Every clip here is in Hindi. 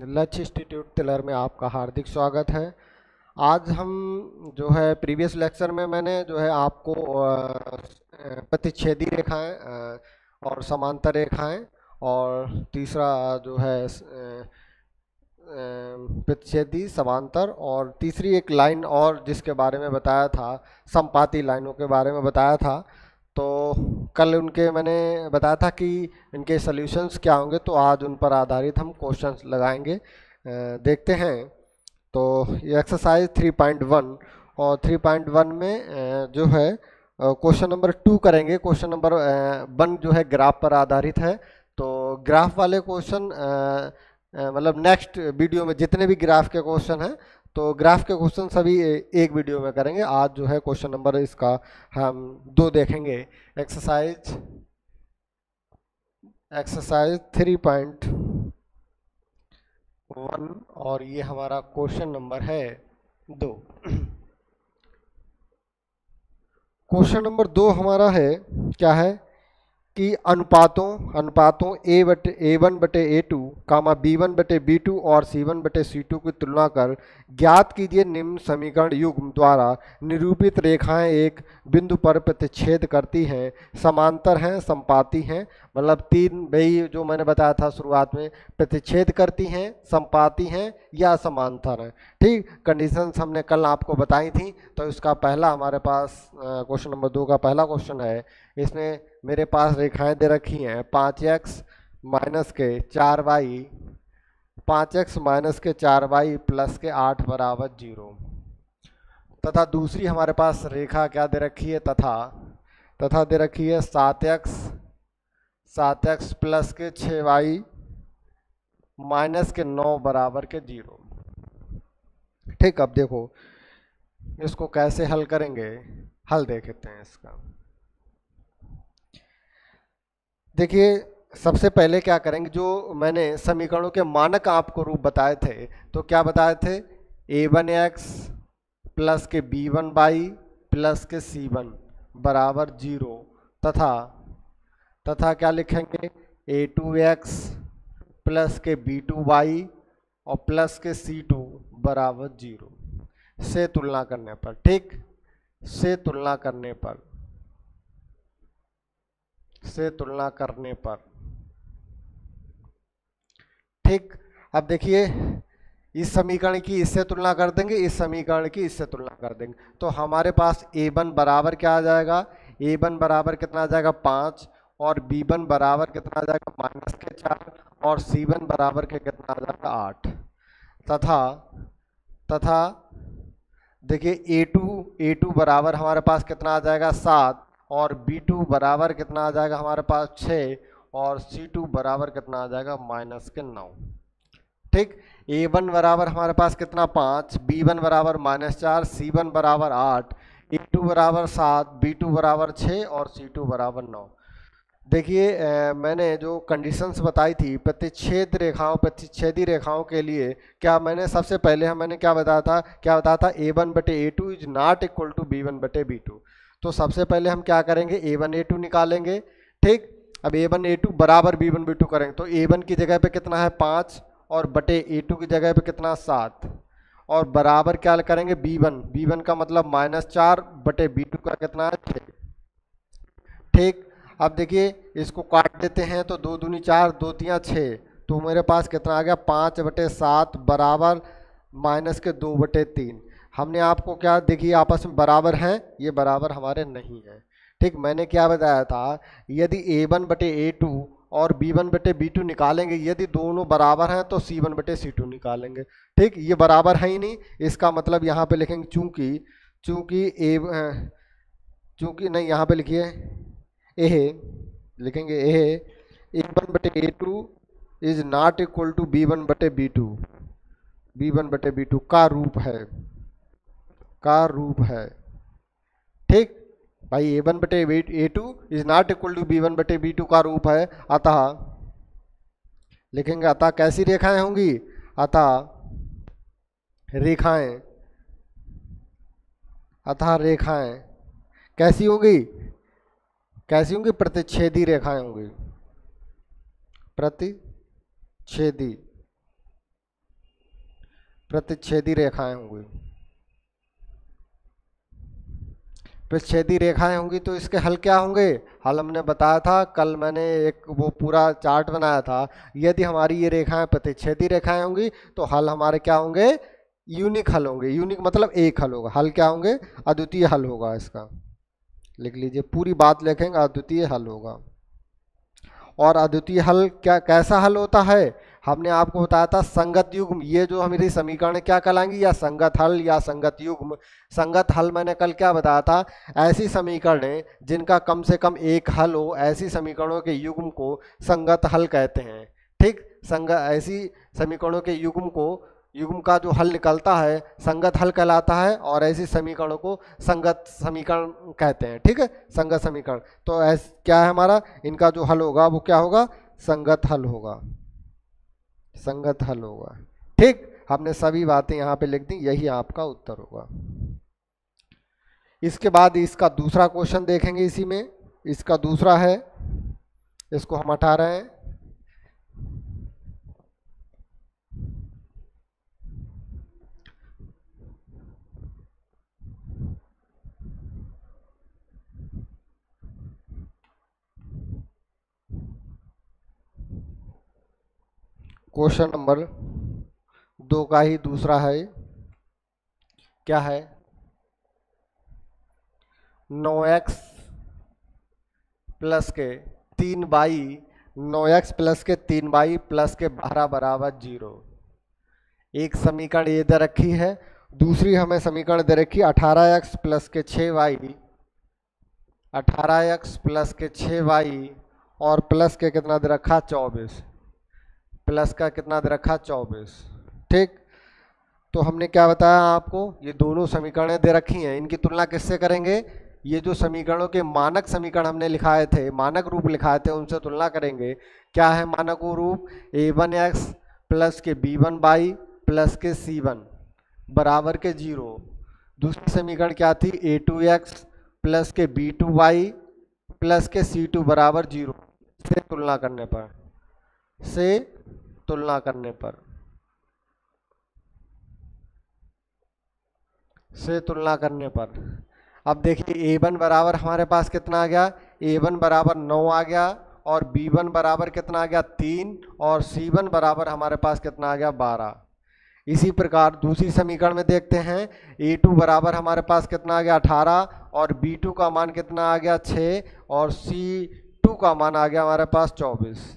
लक्ष्य इंस्टीट्यूट तिलर में आपका हार्दिक स्वागत है। आज हम जो है प्रीवियस लेक्चर में मैंने जो है आपको प्रतिच्छेदी रेखाएं और समांतर रेखाएं और तीसरा जो है प्रतिच्छेदी समांतर और तीसरी एक लाइन और जिसके बारे में बताया था, समपाती लाइनों के बारे में बताया था। तो कल उनके मैंने बताया था कि इनके सॉल्यूशंस क्या होंगे, तो आज उन पर आधारित हम क्वेश्चंस लगाएंगे। देखते हैं। तो ये एक्सरसाइज 3.1 और 3.1 में जो है क्वेश्चन नंबर 2 करेंगे। क्वेश्चन नंबर 1 जो है ग्राफ पर आधारित है। तो ग्राफ वाले क्वेश्चन मतलब नेक्स्ट वीडियो में जितने भी ग्राफ के क्वेश्चन हैं, तो ग्राफ के क्वेश्चन सभी एक वीडियो में करेंगे। आज जो है क्वेश्चन नंबर इसका हम 2 देखेंगे। एक्सरसाइज 3.1 और ये हमारा क्वेश्चन नंबर है 2। क्वेश्चन नंबर 2 हमारा है, क्या है कि अनुपातों A1/A2 कामा B1/B2 और C1/C2 की तुलना कर ज्ञात कीजिए निम्न समीकरण युग्म द्वारा निरूपित रेखाएं एक बिंदु पर प्रतिच्छेद करती हैं, समांतर हैं, समपाती हैं। मतलब 3 वही जो मैंने बताया था शुरुआत में, प्रतिच्छेद करती हैं, समपाती हैं या समांतर हैं। ठीक, कंडीशंस हमने कल आपको बताई थी। तो इसका पहला हमारे पास क्वेश्चन नंबर 2 का पहला क्वेश्चन है। इसमें मेरे पास रेखाएं दे रखी हैं 5x माइनस के 4y, 5x माइनस के 4y प्लस के 8 बराबर 0, तथा दूसरी हमारे पास रेखा क्या दे रखी है, तथा दे रखी है 7x प्लस के 6y माइनस के 9 बराबर के 0। ठीक, अब देखो इसको कैसे हल करेंगे, हल देखते हैं इसका। देखिए सबसे पहले क्या करेंगे, जो मैंने समीकरणों के मानक आपको रूप बताए थे, तो क्या बताए थे, A1x प्लस के B1y प्लस के C1 बराबर 0, तथा क्या लिखेंगे, A2x प्लस के B2y और प्लस के C2 बराबर 0 से तुलना करने पर। ठीक, से तुलना करने पर। ठीक, अब देखिए इस समीकरण की इससे तुलना कर देंगे, इस समीकरण की इससे तुलना कर देंगे, तो हमारे पास A1 बराबर क्या आ जाएगा, A1 बराबर कितना आ जाएगा 5 और B1 बराबर कितना आ जाएगा माइनस के 4 और C1 बराबर के कितना आ जाएगा 8, तथा देखिए A2 बराबर हमारे पास कितना आ जाएगा 7 और B2 बराबर कितना आ जाएगा हमारे पास 6 और C2 बराबर कितना आ जाएगा माइनस के 9। ठीक, A1 बराबर हमारे पास कितना 5, B1 बराबर -4, C1 बराबर 8, A2 बराबर 7, B2 बराबर 6 और C2 बराबर 9। देखिए मैंने जो कंडीशंस बताई थी प्रतिच्छेदी रेखाओं के लिए, क्या मैंने सबसे पहले मैंने क्या बताया था, A1/A2 is not equal to B1/B2। तो सबसे पहले हम क्या करेंगे, A1A2 निकालेंगे। ठीक, अब A1A2 बराबर B1B2 करेंगे, तो A1 की जगह पे कितना है 5 और बटे A2 की जगह पे कितना 7 और बराबर क्या करेंगे B1 का मतलब -4 बटे B2 का कितना है 6। ठीक, अब देखिए इसको काट देते हैं, तो 2 दूनी 4, 2 तियाँ 6, तो मेरे पास कितना आ गया 5/7 बराबर माइनस के 2/3। हमने आपको क्या, देखिए आपस में बराबर हैं, ये बराबर हमारे नहीं है। ठीक, मैंने क्या बताया था, यदि A1/A2 और B1/B2 निकालेंगे, यदि दोनों बराबर हैं तो C1/C2 निकालेंगे। ठीक, ये बराबर है ही नहीं, इसका मतलब यहाँ पे लिखेंगे चूंकि नहीं, यहाँ पे लिखिए लिखेंगे A1/A2 is not equal to B1/B2 का रूप है। ठीक भाई, A1/A2 is not equal to B1/B2 का रूप है। अतः लिखेंगे, अतः कैसी रेखाएं होंगी, रेखाएं कैसी होंगी, प्रतिच्छेदी रेखाएं होंगी, प्रतिच्छेदी। प्रतिच्छेदी रेखाएं होंगी। प्रतिच्छेदी रेखाएं होंगी तो इसके हल क्या होंगे? हल हमने बताया था, कल मैंने एक वो पूरा चार्ट बनाया था। यदि हमारी ये रेखाएं प्रतिच्छेदी रेखाएं होंगी तो हल हमारे क्या होंगे? यूनिक हल होंगे। यूनिक मतलब एक हल होगा। हल क्या होंगे? अद्वितीय हल होगा। इसका लिख लीजिए, पूरी बात लिखेंगे, अद्वितीय हल होगा। और अद्वितीय हल क्या, कैसा हल होता है? हमने आपको बताया था संगत युग्म। ये जो हमारी समीकरण क्या कहलाएंगी? या संगत हल या संगत युग्म। संगत हल मैंने कल क्या बताया था? ऐसी समीकरणें जिनका कम से कम एक हल हो, ऐसी समीकरणों के युग्म को संगत हल कहते हैं। ठीक, ऐसी समीकरणों के युग्म का जो हल निकलता है संगत हल कहलाता है, और ऐसी समीकरणों को संगत समीकरण कहते हैं। ठीक है, संगत समीकरण। तो क्या है हमारा? इनका जो हल होगा वो क्या होगा? संगत हल होगा। संगत हल होगा। ठीक, हमने सभी बातें यहाँ पे लिख दी, यही आपका उत्तर होगा। इसके बाद इसका दूसरा क्वेश्चन देखेंगे इसी में। इसका दूसरा है, इसको हम हटा रहे हैं। क्वेश्चन नंबर 2 का ही दूसरा है। क्या है? 9x प्लस के 3y, 9x प्लस के 3y प्लस के 12 बराबर 0। एक समीकरण ये दे रखी है। दूसरी हमें समीकरण दे रखी 18x प्लस के 6y, 18x प्लस के 6y और प्लस के कितना दे रखा? 24। प्लस का कितना दे रखा? 24। ठीक, तो हमने क्या बताया आपको? ये दोनों समीकरणें दे रखी हैं, इनकी तुलना किससे करेंगे? ये जो समीकरणों के मानक समीकरण हमने लिखाए थे, मानक रूप लिखाए थे, उनसे तुलना करेंगे। क्या है मानक रूप? a1x प्लस के b1y प्लस के c1 बराबर के 0। दूसरी समीकरण क्या थी? a2x प्लस के b2y प्लस के c2 बराबर 0। से तुलना करने पर, से तुलना करने पर, से तुलना करने पर अब देखिए a1 बराबर हमारे पास कितना आ गया? a1 बराबर 9 आ गया, और b1 बराबर कितना आ गया? 3, और c1 बराबर हमारे पास कितना आ गया? 12। इसी प्रकार दूसरी समीकरण में देखते हैं, a2 बराबर हमारे पास कितना आ गया? 18, और b2 का मान कितना आ गया? 6, और c2 का मान आ गया हमारे पास 24।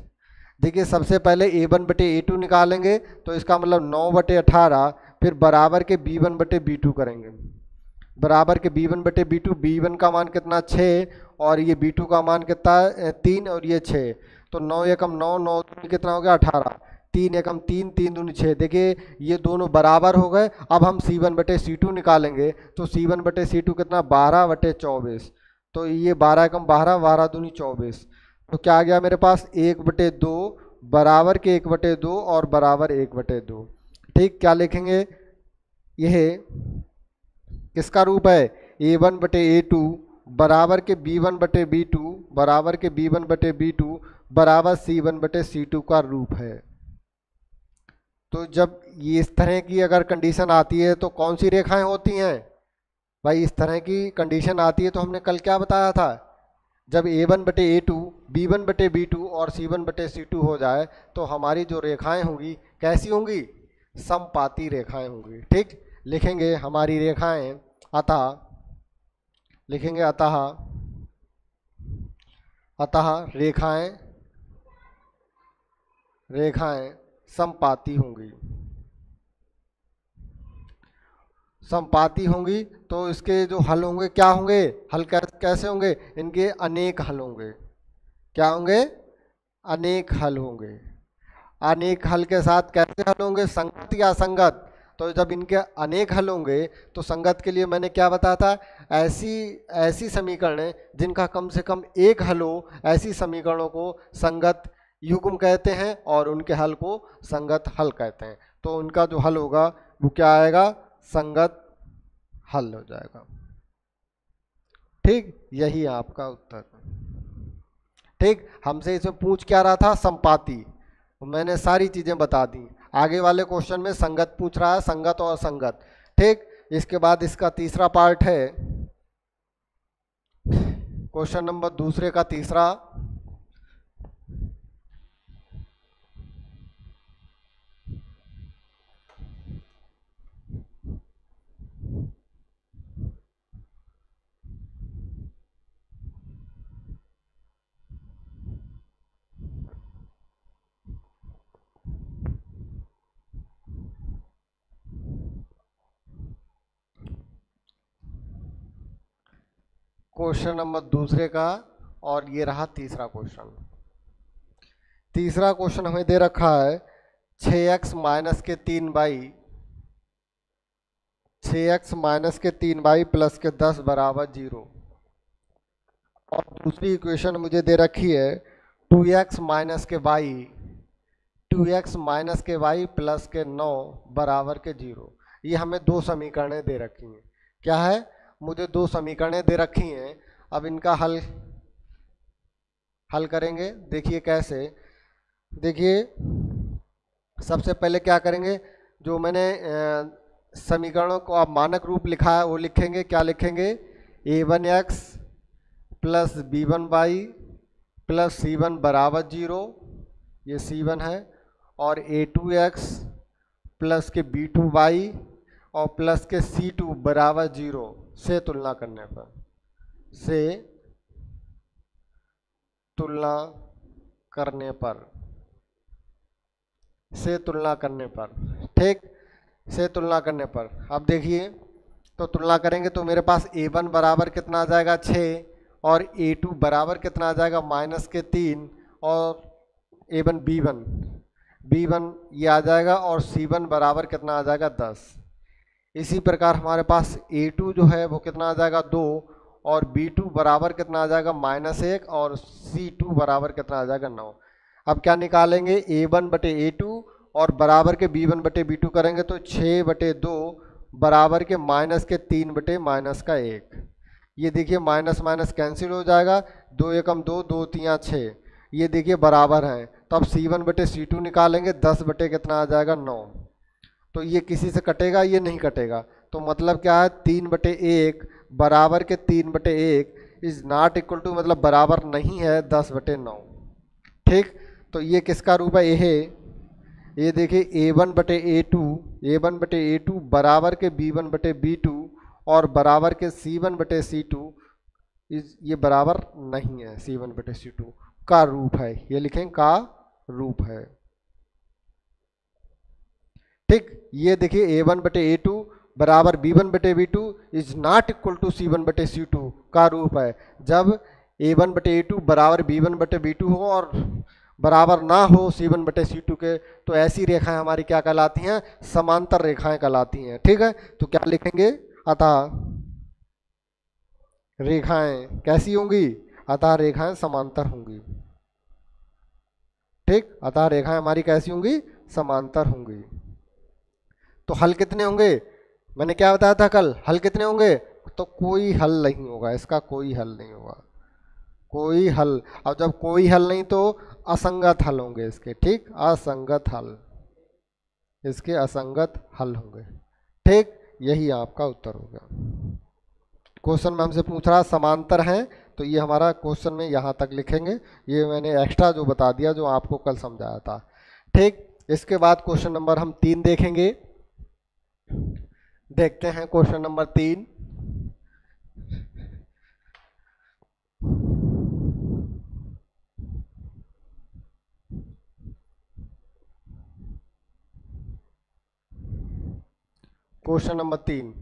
देखिए, सबसे पहले a1 बटे a2 निकालेंगे, तो इसका मतलब 9 बटे 18, फिर बराबर के b1 बटे b2 करेंगे। बराबर के b1 बटे b2, b1 का मान कितना? 6, और ये b2 का मान कितना? 3, और ये 6। तो 9 एकम 9, 9 दूनी कितना हो गया? 18। 3 एकम 3, 3 दूनी 6। देखिए ये दोनों बराबर हो गए। अब हम c1 बटे c2 निकालेंगे, तो c1 बटे c2 कितना? 12 बटे 24। तो ये 12 एकम 12, 12 दूनी 24। तो क्या आ गया मेरे पास? 1 बटे 2, बराबर के 1 बटे 2, और बराबर 1 बटे 2। ठीक, क्या लिखेंगे? यह किसका रूप है? a1 बटे a2 बराबर के b1 बटे b2 बराबर के b1 बटे b2 बराबर c1 बटे c2 का रूप है। तो जब ये इस तरह की अगर कंडीशन आती है तो कौन सी रेखाएं होती हैं भाई? इस तरह की कंडीशन आती है तो हमने कल क्या बताया था? जब a1 बटे a2, b1 बटे b2 और c1 बटे c2 हो जाए तो हमारी जो रेखाएं होंगी कैसी होंगी? समपाती रेखाएं होंगी। ठीक, लिखेंगे हमारी रेखाएं, अतः लिखेंगे अतः रेखाएं समपाती होंगी। समपाती होंगी तो इसके जो हल होंगे क्या होंगे? हल कैसे होंगे? इनके अनेक हल होंगे। क्या होंगे? अनेक हल होंगे। अनेक हल के साथ कैसे हल होंगे? संगत या असंगत? तो जब इनके अनेक हल होंगे तो संगत के लिए मैंने क्या बताया था? ऐसी समीकरणें जिनका कम से कम एक हल हो, ऐसी समीकरणों को संगत युग्म कहते हैं, और उनके हल को संगत हल कहते हैं। तो उनका जो हल होगा वो क्या आएगा? संगत हल हो जाएगा। ठीक, यही आपका उत्तर। ठीक, हमसे इसमें पूछ क्या रहा था? समपाती। मैंने सारी चीजें बता दी। आगे वाले क्वेश्चन में संगत पूछ रहा है, संगत और असंगत। ठीक, इसके बाद इसका तीसरा पार्ट है, क्वेश्चन नंबर दूसरे का तीसरा। क्वेश्चन नंबर दूसरे का, और ये रहा तीसरा क्वेश्चन। तीसरा क्वेश्चन हमें दे रखा है 6x माइनस के 3y, 6x माइनस के 3y प्लस के 10 बराबर 0। और दूसरी इक्वेशन मुझे दे रखी है 2x माइनस के y, 2x माइनस के y प्लस के 9 बराबर के 0। ये हमें दो समीकरणें दे रखी हैं। क्या है? मुझे दो समीकरणें दे रखी हैं। अब इनका हल करेंगे। देखिए कैसे, देखिए सबसे पहले क्या करेंगे, जो मैंने समीकरणों को आप मानक रूप लिखा है वो लिखेंगे। क्या लिखेंगे? a1x plus b1y plus c1 बराबर 0, ये c1 है, और a2x प्लस के b2y और प्लस के c2 बराबर 0 से तुलना करने पर, से तुलना करने पर, से तुलना करने पर, ठीक, से तुलना करने पर। अब देखिए, तो तुलना करेंगे तो मेरे पास a1 बराबर कितना आ जाएगा 6, और a2 बराबर कितना आ जाएगा माइनस के 3, और a1 b1 ये आ जाएगा, और c1 बराबर कितना आ जाएगा 10। इसी प्रकार हमारे पास a2 जो है वो कितना आ जाएगा 2, और b2 बराबर कितना आ जाएगा -1, और c2 बराबर कितना आ जाएगा 9। अब क्या निकालेंगे? a1 बटे a2 और बराबर के b1 बटे b2 करेंगे तो 6 बटे 2 बराबर के माइनस के 3 बटे माइनस का 1। ये देखिए माइनस माइनस कैंसिल हो जाएगा, 2 एकम 2, 2 तियाँ 6, ये देखिए बराबर है। तो अब c1 बटे c2 निकालेंगे, 10 बटे कितना आ जाएगा 9। तो ये किसी से कटेगा? ये नहीं कटेगा। तो मतलब क्या है? 3 बटे 1 बराबर के 3 बटे 1 इज नॉट इक्वल टू, मतलब बराबर नहीं है 10 बटे 9। ठीक, तो ये किसका रूप है? ये देखिए a1 बटे a2 बराबर के b1 बटे b2 और बराबर के c1 बटे c2 ये बराबर नहीं है c1 बटे c2 का रूप है। ये लिखें का रूप है। ठीक, ये देखिए a1 बटे a2 बराबर b1 बटे b2 is not equal to c1 बटे c2 का रूप है। जब a1 बटे a2 बराबर b1 बटे b2 हो और बराबर ना हो c1 बटे c2 के, तो ऐसी रेखाएं हमारी क्या कहलाती हैं? समांतर रेखाएं कहलाती हैं। ठीक है, तो क्या लिखेंगे? अतः रेखाएं कैसी होंगी? अतः रेखाएं समांतर होंगी। ठीक, अतः रेखाएं हमारी कैसी होंगी? समांतर होंगी। तो हल कितने होंगे? मैंने क्या बताया था कल? हल कितने होंगे? तो कोई हल नहीं होगा, इसका कोई हल नहीं होगा, कोई हल। अब जब कोई हल नहीं तो असंगत हल होंगे इसके। ठीक, असंगत हल, इसके असंगत हल होंगे। ठीक, यही आपका उत्तर हो गया। क्वेश्चन में हमसे पूछ रहा समांतर हैं, तो ये हमारा क्वेश्चन में यहाँ तक लिखेंगे। ये मैंने एक्स्ट्रा जो बता दिया, जो आपको कल समझाया था। ठीक, इसके बाद क्वेश्चन नंबर हम 3 देखेंगे। देखते हैं क्वेश्चन नंबर 3। Question number 3।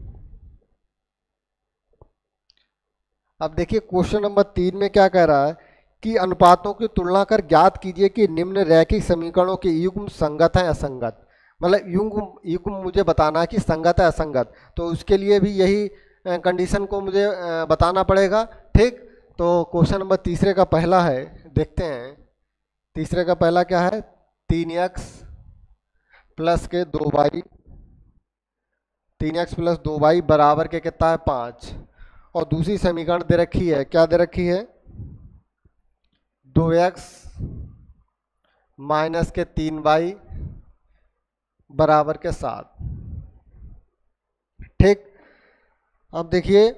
अब देखिए क्वेश्चन नंबर 3 में क्या कह रहा है कि अनुपातों की तुलना कर ज्ञात कीजिए कि निम्न रैखिक समीकरणों के युग्म संगत है असंगत। मतलब युग्म मुझे बताना है कि संगत है असंगत, तो उसके लिए भी यही कंडीशन को मुझे बताना पड़ेगा। ठीक, तो क्वेश्चन नंबर तीसरे का पहला है, देखते हैं। तीसरे का पहला क्या है? 3x प्लस के 2y, 3x प्लस 2y बराबर के कितना है 5। और दूसरी समीकरण दे रखी है, क्या दे रखी है? 2x माइनस के 3y बराबर के 7। ठीक, अब देखिए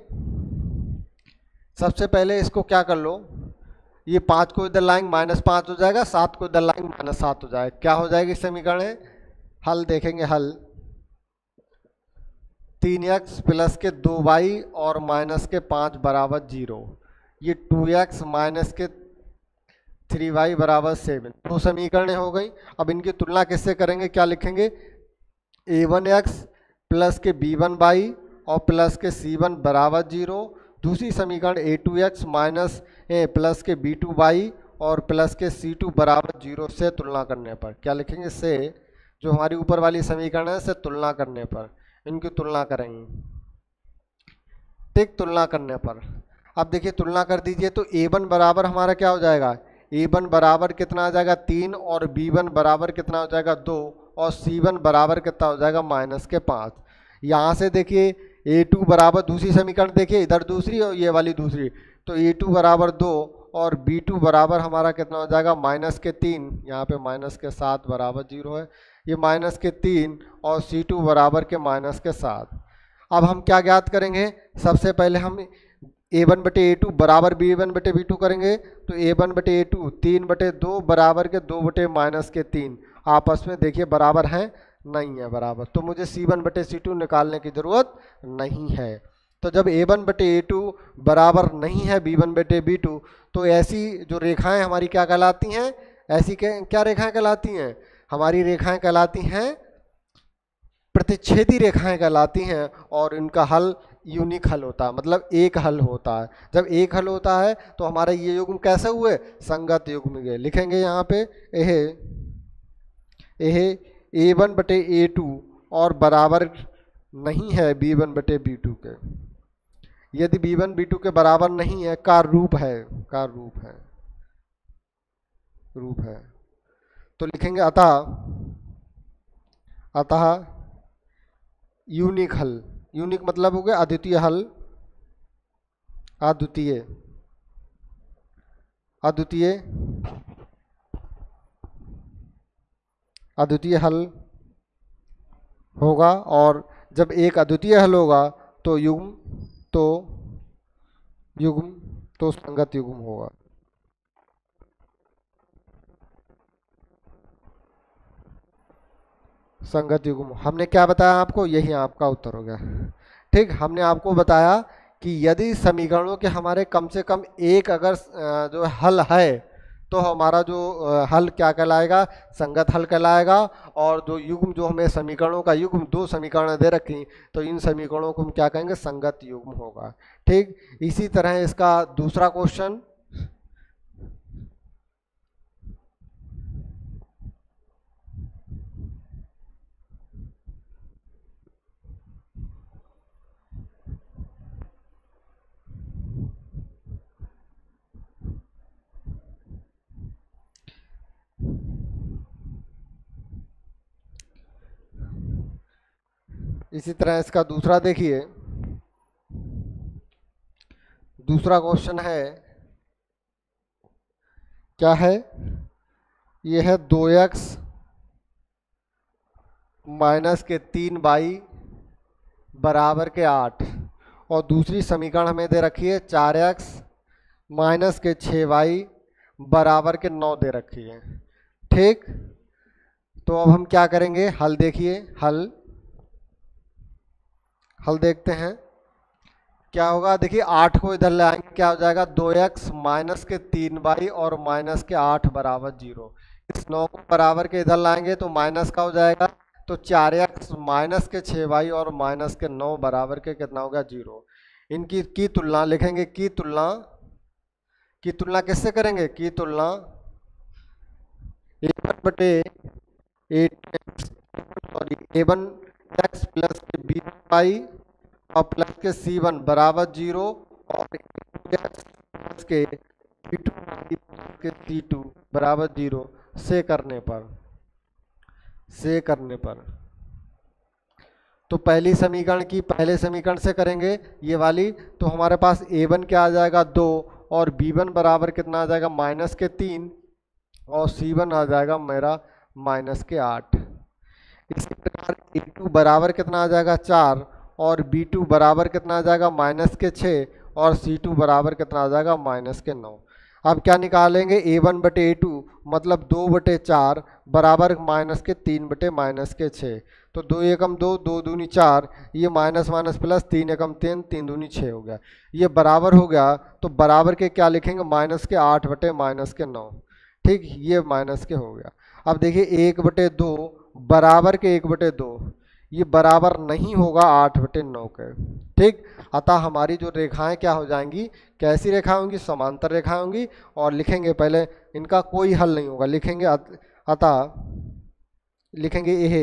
सबसे पहले इसको क्या कर लो, ये 5 को इधर लाएंगे -5 हो जाएगा, 7 को इधर लाएंगे -7 हो जाएगा। क्या हो जाएगी समीकरण है, हल देखेंगे, हल 3x प्लस के 2y और माइनस के 5 बराबर 0, ये 2x माइनस के 3y बराबर 7, दो समीकरणें हो गई। अब इनकी तुलना किससे करेंगे, क्या लिखेंगे, a1x प्लस के b1y और प्लस के c1 बराबर 0, दूसरी समीकरण a2x माइनस प्लस के b2y और प्लस के c2 बराबर 0 से तुलना करने पर क्या लिखेंगे, से जो हमारी ऊपर वाली समीकरण है से तुलना करने पर इनकी तुलना करेंगे। ठीक, तुलना करने पर अब देखिए तुलना कर दीजिए तो a1 बराबर हमारा क्या हो जाएगा, a1 बराबर कितना आ जाएगा 3 और b1 बराबर कितना हो जाएगा 2 और c1 बराबर कितना हो जाएगा -5। यहाँ से देखिए a2 बराबर, दूसरी समीकरण देखिए, इधर दूसरी और ये वाली दूसरी, तो a2 बराबर 2 और b2 बराबर हमारा कितना हो जाएगा -3, यहाँ पे -7 बराबर 0 है, ये -3 और c2 बराबर के -7। अब हम क्या ज्ञात करेंगे, सबसे पहले हम a1/a2 बराबर b1/b2 करेंगे, तो a1/a2 3/2 बराबर के 2/-3 आपस में देखिए बराबर हैं, नहीं है बराबर, तो मुझे c1/c2 निकालने की ज़रूरत नहीं है। तो जब a1/a2 बराबर नहीं है b1/b2, तो ऐसी जो रेखाएं हमारी क्या कहलाती हैं, ऐसी क्या रेखाएं कहलाती हैं, हमारी रेखाएं कहलाती हैं प्रतिच्छेदी रेखाएं कहलाती हैं, और इनका हल यूनिक हल होता है, मतलब एक हल होता है। जब एक हल होता है तो हमारा ये युग्म कैसे हुए, संगत युग्म हुए। लिखेंगे यहाँ पे यह a1/a2 और बराबर नहीं है b1/b2 के, यदि b1 b2 के बराबर नहीं है, का रूप है, रूप है, तो लिखेंगे अतः यूनिक हल, यूनिक मतलब हो गया अद्वितीय हल, अद्वितीय हल होगा। और जब एक अद्वितीय हल होगा तो युग्म संगत युग्म होगा। संगत युग्म हमने क्या बताया आपको, यही आपका उत्तर हो गया। ठीक, हमने आपको बताया कि यदि समीकरणों के हमारे कम से कम एक अगर जो हल है, तो हमारा जो हल क्या कहलाएगा, संगत हल कहलाएगा। और जो युग्म, जो हमें समीकरणों का युग्म, दो समीकरण दे रखी, तो इन समीकरणों को हम क्या कहेंगे, संगत युग्म होगा। ठीक, इसी तरह इसका दूसरा क्वेश्चन, इसी तरह इसका दूसरा देखिए, दूसरा क्वेश्चन है, क्या है, यह है 2x माइनस के 3y बराबर के 8, और दूसरी समीकरण हमें दे रखी है 4x माइनस के 6y बराबर के 9 दे रखी है। ठीक, तो अब हम क्या करेंगे, हल देखिए, हल देखते हैं क्या होगा। देखिए 8 को इधर ले आएंगे, क्या हो जाएगा, 2x माइनस के 3y और माइनस के 8 बराबर 0। इस 9 को बराबर के इधर लाएंगे तो माइनस का हो जाएगा, तो 4x माइनस के 6y और माइनस के 9 बराबर के कितना होगा, 0। इनकी की तुलना लिखेंगे, की तुलना किससे करेंगे, की तुलना a1x प्लस के b1y और प्लस के c1 बराबर 0 और प्लस के b2 के c2 बराबर 0 से करने पर तो पहली समीकरण की पहले समीकरण से करेंगे ये वाली, तो हमारे पास a1 क्या आ जाएगा 2 और b1 बराबर कितना आ जाएगा -3 और c1 आ जाएगा मेरा -8। इसी प्रकार A2 बराबर कितना आ जाएगा 4 और B2 बराबर कितना आ जाएगा -6 और C2 बराबर कितना आ जाएगा -9। अब क्या निकालेंगे A1 बटे A2 मतलब 2 बटे 4 बराबर -3 बटे -6। तो 2 एकम 2, 2 दूनी 4, ये माइनस माइनस प्लस 3 एकम 3, 3 दूनी 6 हो गया। ये बराबर हो गया तो बराबर के क्या लिखेंगे -8 बटे -9। ठीक, ये माइनस के हो गया। अब देखिए 1 बटे 2 बराबर के 1 बटे 2, ये बराबर नहीं होगा 8 बटे 9 के। ठीक, अतः हमारी जो रेखाएं क्या हो जाएंगी, कैसी रेखाएं होंगी, समांतर रेखाएं होंगी। और लिखेंगे पहले इनका कोई हल नहीं होगा, लिखेंगे अतः लिखेंगे यह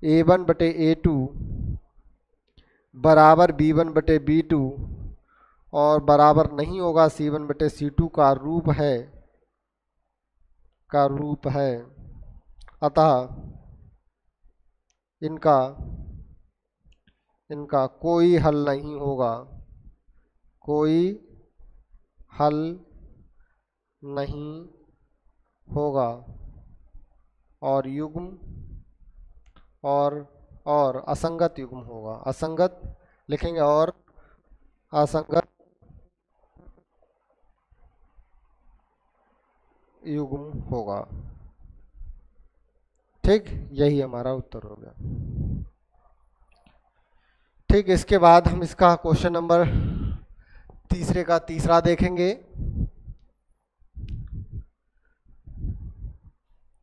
A1 बटे A2 बराबर B1 बटे B2 और बराबर नहीं होगा C1 बटे C2 का रूप है। अतः इनका कोई हल नहीं होगा, कोई हल नहीं होगा और युग्म और असंगत युग्म होगा। असंगत लिखेंगे और असंगत युग्म होगा। ठीक, यही हमारा उत्तर हो गया। ठीक, इसके बाद हम इसका क्वेश्चन नंबर तीसरे का तीसरा देखेंगे।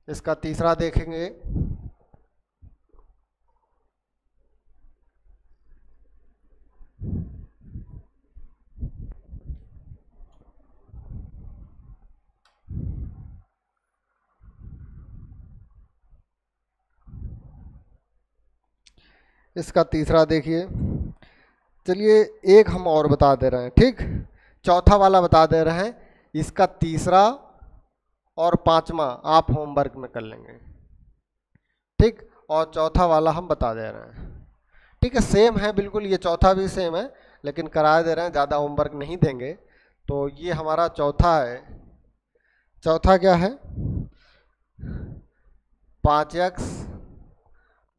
इसका तीसरा देखेंगे। इसका तीसरा देखिए, चलिए एक हम और बता दे रहे हैं। ठीक, चौथा वाला बता दे रहे हैं, इसका तीसरा और पांचवा आप होमवर्क में कर लेंगे। ठीक, और चौथा वाला हम बता दे रहे हैं। ठीक है, सेम है बिल्कुल, ये चौथा भी सेम है लेकिन करा दे रहे हैं, ज़्यादा होमवर्क नहीं देंगे। तो ये हमारा चौथा है। चौथा क्या है, 5x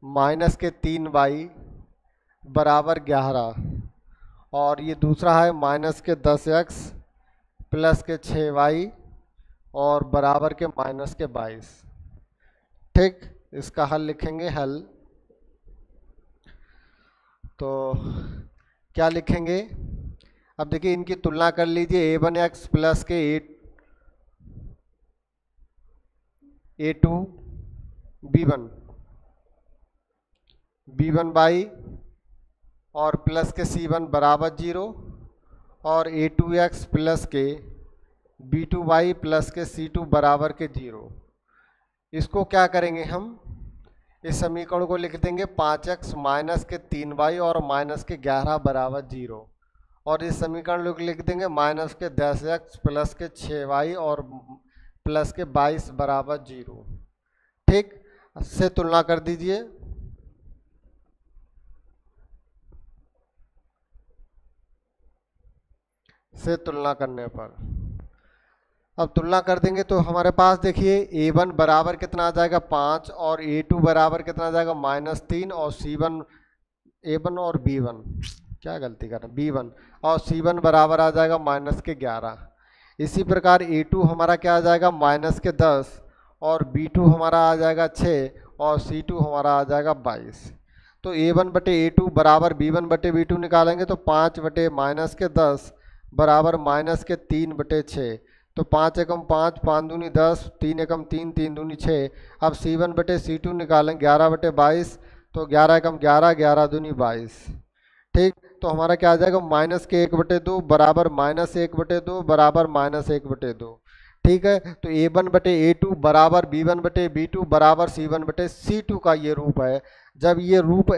माइनस के 3y बराबर 11 और ये दूसरा है माइनस के 10x प्लस के 6y और बराबर के माइनस के 22। ठीक, इसका हल लिखेंगे। हल तो क्या लिखेंगे, अब देखिए इनकी तुलना कर लीजिए। A1x प्लस के A2 B1 और प्लस के C1 बराबर 0 और A2x प्लस के B2y प्लस के C2 बराबर के 0। इसको क्या करेंगे, हम इस समीकरण को लिख देंगे 5x माइनस के 3y और माइनस के 11 बराबर 0 और इस समीकरण को लिख देंगे माइनस के 10x प्लस के 6y और प्लस के 22 बराबर 0। ठीक, से तुलना कर दीजिए। से तुलना करने पर अब तुलना कर देंगे तो हमारे पास देखिए A1 बराबर कितना आ जाएगा 5 और A2 बराबर कितना आ जाएगा -3 और C1 A1 और B1 क्या गलती कर रहे हैं B1 और C1 बराबर आ जाएगा माइनस के 11। इसी प्रकार A2 हमारा क्या आ जाएगा -10 और B2 हमारा आ जाएगा 6 और C2 हमारा आ जाएगा 22। तो A1 बटे A2 बराबर B1 बटे B2 निकालेंगे तो 5 बटे -10 बराबर -3 बटे 6। तो 5 एकम 5, 5 दूनी 10, 3 एकम 3, 3 दूनी 6। अब C1 बटे C2 निकालेंगे 11 बटे 22, तो 11 एकम 11, 11 दूनी 22। ठीक, तो हमारा क्या आ जाएगा -1/2 बराबर -1/2 बराबर -1/2। ठीक है, तो A1 बटे A2 बराबर B1 बटे B2 बराबर C1 बटे C2 का ये रूप है। जब ये रूप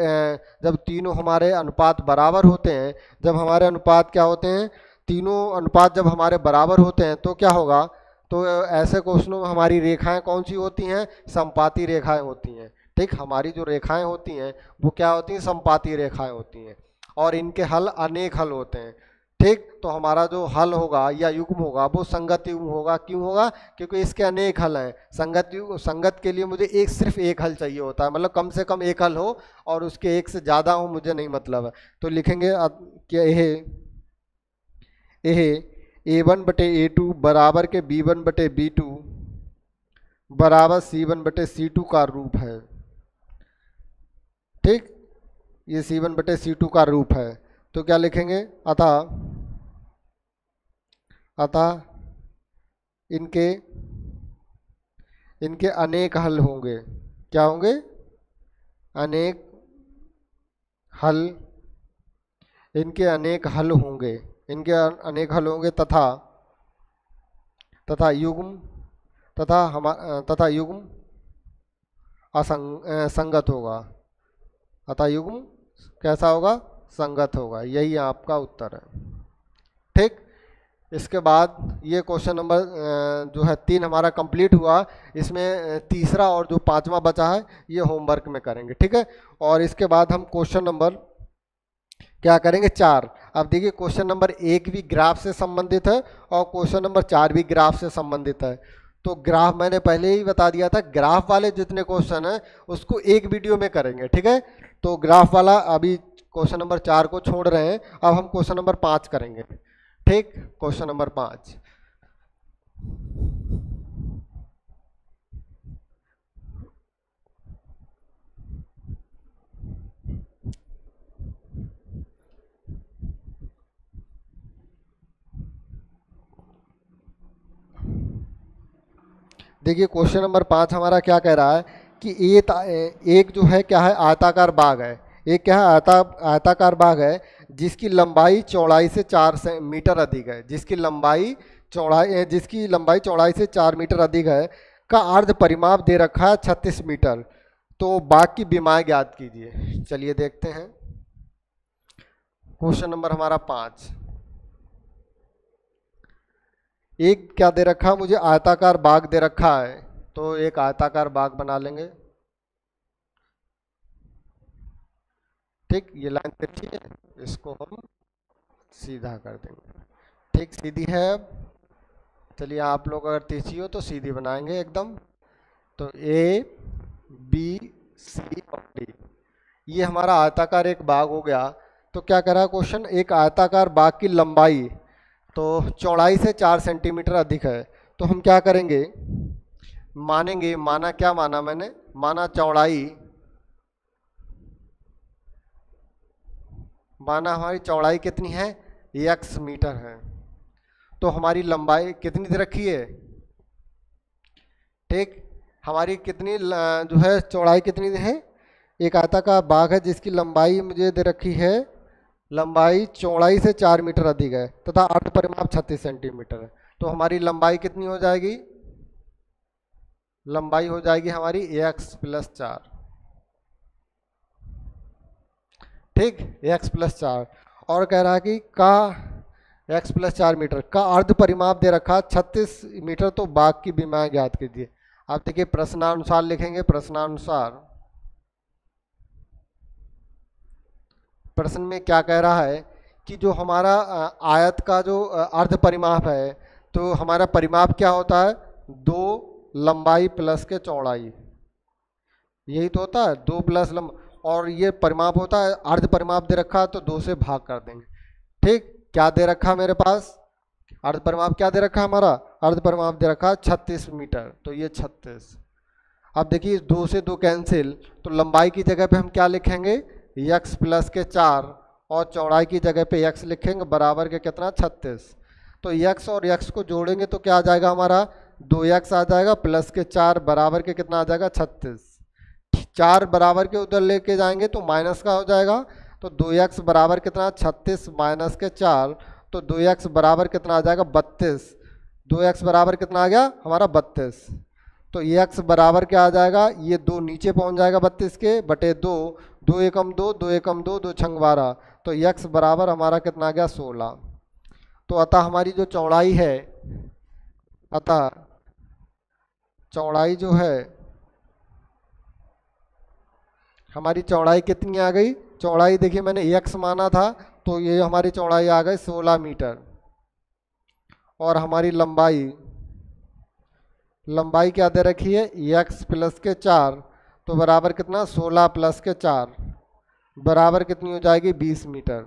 जब तीनों हमारे अनुपात बराबर होते हैं, जब हमारे अनुपात क्या होते हैं, तीनों अनुपात जब हमारे बराबर होते हैं तो क्या होगा, तो ऐसे क्वेश्चनों में हमारी रेखाएं कौन सी होती हैं, समपाती रेखाएं होती हैं। ठीक, हमारी जो रेखाएं होती हैं वो क्या होती हैं, समपाती रेखाएं होती हैं और इनके हल अनेक हल होते हैं। ठीक, तो हमारा जो हल होगा या युग्म होगा वो संगत युग्म होगा। क्यों होगा? क्योंकि इसके अनेक हल हैं। संगत के लिए मुझे सिर्फ एक हल चाहिए होता है, मतलब कम से कम एक हल हो और उसके एक से ज़्यादा हो मुझे नहीं मतलब है। तो लिखेंगे क्या यह A1/A2 बराबर के B1/B2 बराबर C1/C2 का रूप है। ठीक, ये C1/C2 का रूप है। तो क्या लिखेंगे? अतः इनके अनेक हल होंगे। क्या होंगे? अनेक हल। इनके अनेक हल होंगे, तथा युग्म संगत होगा। अतः युग्म कैसा होगा? संगत होगा। यही आपका उत्तर है। ठीक, इसके बाद ये क्वेश्चन नंबर जो है 3 हमारा कंप्लीट हुआ। इसमें तीसरा और जो 5वां बचा है ये होमवर्क में करेंगे। ठीक है, और इसके बाद हम क्वेश्चन नंबर क्या करेंगे? 4। अब देखिए क्वेश्चन नंबर 1 भी ग्राफ से संबंधित है और क्वेश्चन नंबर 4 भी ग्राफ से संबंधित है। तो ग्राफ मैंने पहले ही बता दिया था, ग्राफ वाले जितने क्वेश्चन हैं उसको एक वीडियो में करेंगे। ठीक है, तो ग्राफ वाला अभी क्वेश्चन नंबर 4 को छोड़ रहे हैं, अब हम क्वेश्चन नंबर 5 करेंगे। ठीक, क्वेश्चन नंबर 5। देखिए क्वेश्चन नंबर 5 हमारा क्या कह रहा है कि एक जो है क्या है? आयताकार बाग है। एक क्या है? आयताकार बाग है जिसकी लंबाई चौड़ाई से 4 मीटर अधिक है। जिसकी लंबाई चौड़ाई से 4 मीटर अधिक है का अर्ध परिमाप दे रखा है 36 मीटर। तो बाग की विमाएं ज्ञात कीजिए। चलिए देखते हैं क्वेश्चन नंबर हमारा 5। एक क्या दे रखा है मुझे? आयताकार बाग दे रखा है। तो एक आयताकार बाग बना लेंगे। ठीक, ये लाइन तिरछी है, इसको हम सीधा कर देंगे। ठीक, सीधी है। अब चलिए आप लोग अगर तिरछी हो तो सीधी बनाएंगे एकदम। तो A B C और D ये हमारा आयताकार एक बाग हो गया। तो क्या कह रहा है क्वेश्चन? एक आयताकार बाग की लंबाई तो चौड़ाई से 4 सेंटीमीटर अधिक है। तो हम क्या करेंगे? मानेंगे, माना क्या माना मैंने? माना हमारी चौड़ाई कितनी है? x मीटर है। तो हमारी लंबाई कितनी दे रखी है? ठीक, हमारी कितनी जो है चौड़ाई कितनी है? एक आयताकार बाग है जिसकी लंबाई मुझे दे रखी है, लंबाई चौड़ाई से 4 मीटर अधिक है तथा अर्ध परिमाप 36 सेंटीमीटर है। तो हमारी लंबाई कितनी हो जाएगी? लंबाई हो जाएगी हमारी x+4। ठीक, x+4। और कह रहा है कि का x+4 मीटर का अर्ध परिमाप दे रखा 36 मीटर। तो बाग की विमाएं ज्ञात कीजिए। आप देखिए प्रश्नानुसार लिखेंगे। प्रश्नानुसार प्रश्न में क्या कह रहा है कि जो हमारा आयत का जो अर्ध परिमाप है, तो हमारा परिमाप क्या होता है? 2 लंबाई प्लस के चौड़ाई। यही तो होता है, 2 प्लस और ये परिमाप होता है। अर्ध परिमाप दे रखा है तो 2 से भाग कर देंगे। ठीक, क्या दे रखा है मेरे पास? अर्ध परिमाप क्या दे रखा है हमारा? अर्ध परिमाप दे रखा है 36 मीटर। तो ये 36। अब देखिए 2 से 2 कैंसिल, तो लंबाई की जगह पे हम क्या लिखेंगे? x+4 और चौड़ाई की जगह पे x लिखेंगे बराबर के कितना? 36। तो x और x को जोड़ेंगे तो क्या आ जाएगा हमारा? 2x आ जाएगा प्लस के 4 बराबर के कितना आ जाएगा? 36। 4 बराबर के उधर लेके जाएंगे तो माइनस का हो जाएगा। तो 2x बराबर कितना? 36 माइनस के 4। तो 2x बराबर कितना आ जाएगा? 32। 2x बराबर कितना आ गया हमारा? 32। तो x बराबर क्या आ जाएगा? ये 2 नीचे पहुंच जाएगा 32 के बटे 2। 2 एकम 2, 2 एकम 2, 2 छंग 12। तो x बराबर हमारा कितना आ गया? 16। तो अतः हमारी जो चौड़ाई है, अतः चौड़ाई जो है हमारी चौड़ाई कितनी आ गई? चौड़ाई देखिए मैंने x माना था तो ये हमारी चौड़ाई आ गई 16 मीटर, और हमारी लंबाई क्या दे रखी है, x प्लस के 4, तो बराबर कितना, 16 प्लस के 4 बराबर कितनी हो जाएगी, 20 मीटर।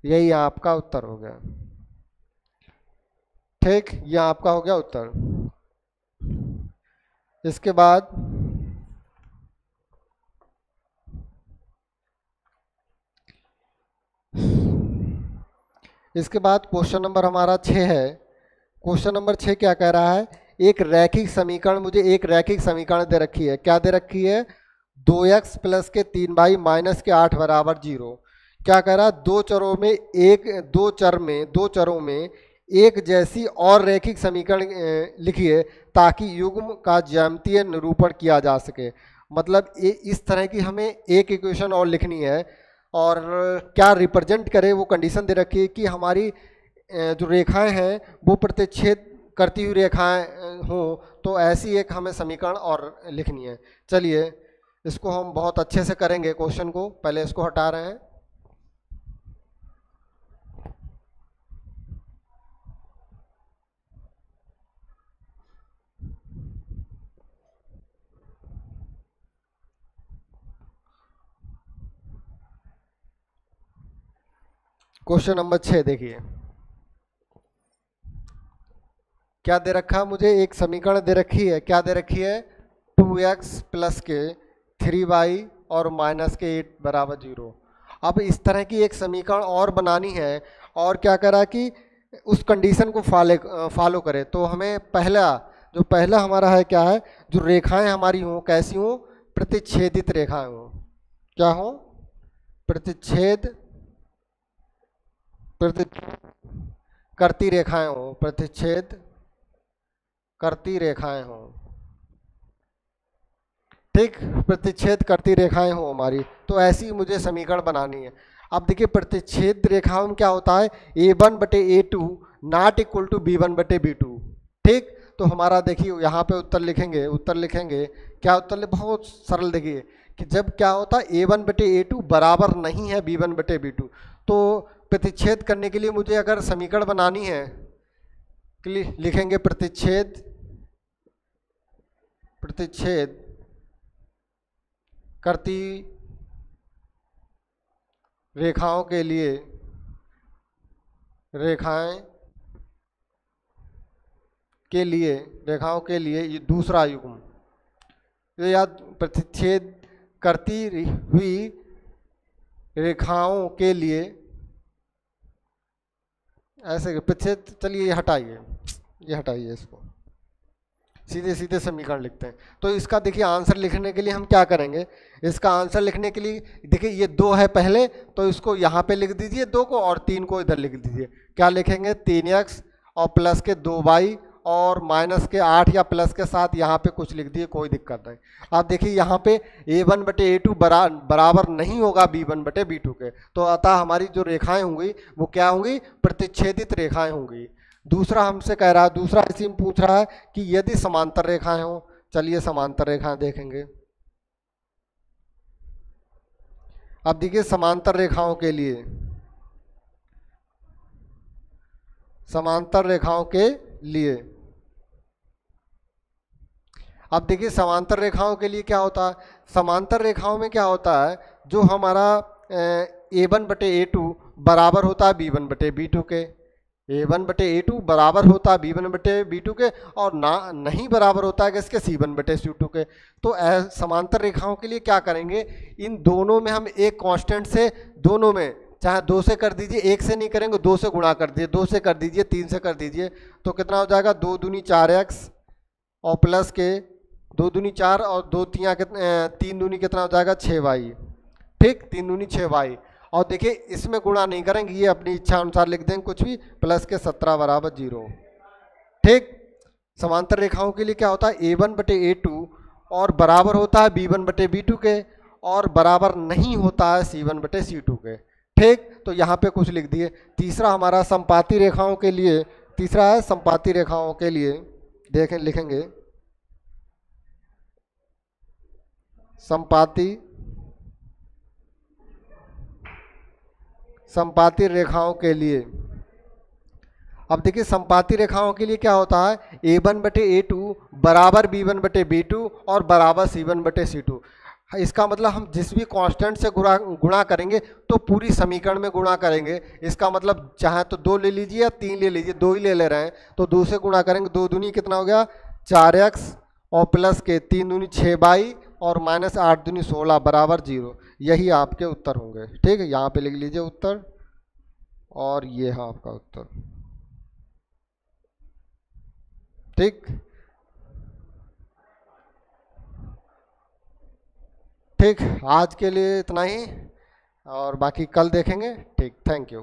यही आपका उत्तर हो गया। ठीक, यह आपका हो गया उत्तर। इसके बाद क्वेश्चन नंबर हमारा 6 है। क्वेश्चन नंबर 6 क्या कह रहा है, एक रैखिक समीकरण, मुझे एक रैखिक समीकरण दे रखी है। क्या दे रखी है, 2x प्लस के 3y माइनस के 8 बराबर 0। क्या कह रहा है, दो चरों में एक जैसी और रैखिक समीकरण लिखिए ताकि युग्म का ज्यामितीय निरूपण किया जा सके। मतलब इस तरह की हमें एक इक्वेशन और लिखनी है, और क्या रिप्रेजेंट करे वो कंडीशन दे रखी है कि हमारी जो रेखाएं हैं वो प्रतिच्छेद करती हुई रेखाएं हों, तो ऐसी एक हमें समीकरण और लिखनी है। चलिए इसको हम बहुत अच्छे से करेंगे। क्वेश्चन को पहले इसको हटा रहे हैं। क्वेश्चन नंबर 6 देखिए क्या दे रखा, मुझे एक समीकरण दे रखी है। क्या दे रखी है, 2x प्लस के 3y और माइनस के 8 बराबर 0। अब इस तरह की एक समीकरण और बनानी है, और क्या करा कि उस कंडीशन को फॉलो करे। तो हमें पहला हमारा है क्या है, जो रेखाएं हमारी हों कैसी हों, प्रतिच्छेदित रेखाएं हों। क्या हों, प्रतिच्छेद करती रेखाएं हों, प्रतिच्छेद करती रेखाएं हों। ठीक, प्रतिच्छेद करती रेखाएं हों हमारी, तो ऐसी मुझे समीकरण बनानी है। अब देखिए प्रतिच्छेद रेखाओं में क्या होता है, A1/A2 not equal to B1/B2। ठीक, तो हमारा देखिए यहाँ पे उत्तर लिखेंगे क्या उत्तर, बहुत सरल। देखिए कि जब क्या होता है A1/A2 बराबर नहीं है B1/B2, तो प्रतिच्छेद करने के लिए मुझे अगर समीकरण बनानी है, लिखेंगे प्रतिच्छेद करती रेखाओं के लिए ये दूसरा युग्म, ये याद, प्रतिच्छेद करती हुई रेखाओं के लिए ऐसे प्रतिच्छेद। चलिए ये हटाइए इसको, सीधे सीधे समीकरण लिखते हैं। तो इसका देखिए आंसर लिखने के लिए हम क्या करेंगे, इसका आंसर लिखने के लिए देखिए ये 2 है पहले, तो इसको यहाँ पे लिख दीजिए 2 को, और 3 को इधर लिख दीजिए। क्या लिखेंगे, 3x और प्लस के 2y और माइनस के 8 या प्लस के 7 यहाँ पे कुछ लिख दिए, कोई दिक्कत नहीं। आप देखिए यहाँ पे A1/A2 बराबर नहीं होगा B1/B2 के, तो अतः हमारी जो रेखाएं होंगी वो क्या होंगी, प्रतिच्छेदित रेखाएं होंगी। दूसरा हमसे कह रहा है, दूसरा इसी में पूछ रहा है कि यदि समांतर रेखाएं हो। चलिए समांतर रेखाएं देखेंगे। अब देखिए समांतर रेखाओं के लिए अब देखिए समांतर रेखाओं के लिए क्या होता है, समांतर रेखाओं में क्या होता है, जो हमारा A1/A2 बराबर होता है B1/B2 के, A1/A2 बराबर होता है B1/B2 के, और नहीं बराबर होता है किसके, C1/C2 के। तो समांतर रेखाओं के लिए क्या करेंगे, इन दोनों में हम एक कांस्टेंट से, दोनों में चाहे 2 से कर दीजिए, 1 से नहीं करेंगे, 2 से गुणा कर दीजिए, 2 से कर दीजिए, 3 से कर दीजिए, तो कितना हो जाएगा, 2 दूनी 4x और प्लस के 2 दूनी 4 और 2 3 दूनी कितना हो जाएगा, 6y। ठीक, 3 दूनी 6y, और देखिए इसमें गुणा नहीं करेंगे, ये अपनी इच्छा अनुसार लिख देंगे कुछ भी, प्लस के 17 बराबर 0। ठीक, समांतर रेखाओं के लिए क्या होता है, A1/A2 और बराबर होता है B1/B2 के, और बराबर नहीं होता है C1/C2 के। ठीक, तो यहाँ पे कुछ लिख दिए। तीसरा हमारा समपाती रेखाओं के लिए, तीसरा है समपाती रेखाओं के लिए, देखें लिखेंगे समपाती संपाती रेखाओं के लिए, अब देखिए संपाती रेखाओं के लिए क्या होता है, A1/A2 बराबर B1/B2 और बराबर C1/C2। इसका मतलब हम जिस भी कांस्टेंट से गुणा करेंगे तो पूरी समीकरण में गुणा करेंगे। इसका मतलब चाहे तो 2 ले लीजिए या 3 ले लीजिए, 2 ही ले रहे हैं तो 2 से गुणा करेंगे, 2 दूनी कितना हो गया 4x और प्लस के 3 दूनी 6y और माइनस 8 दूनी 16 बराबर 0। यही आपके उत्तर होंगे। ठीक है, यहाँ पे लिख लीजिए उत्तर और ये है आपका उत्तर। ठीक ठीक, आज के लिए इतना ही और बाकी कल देखेंगे। ठीक, थैंक यू।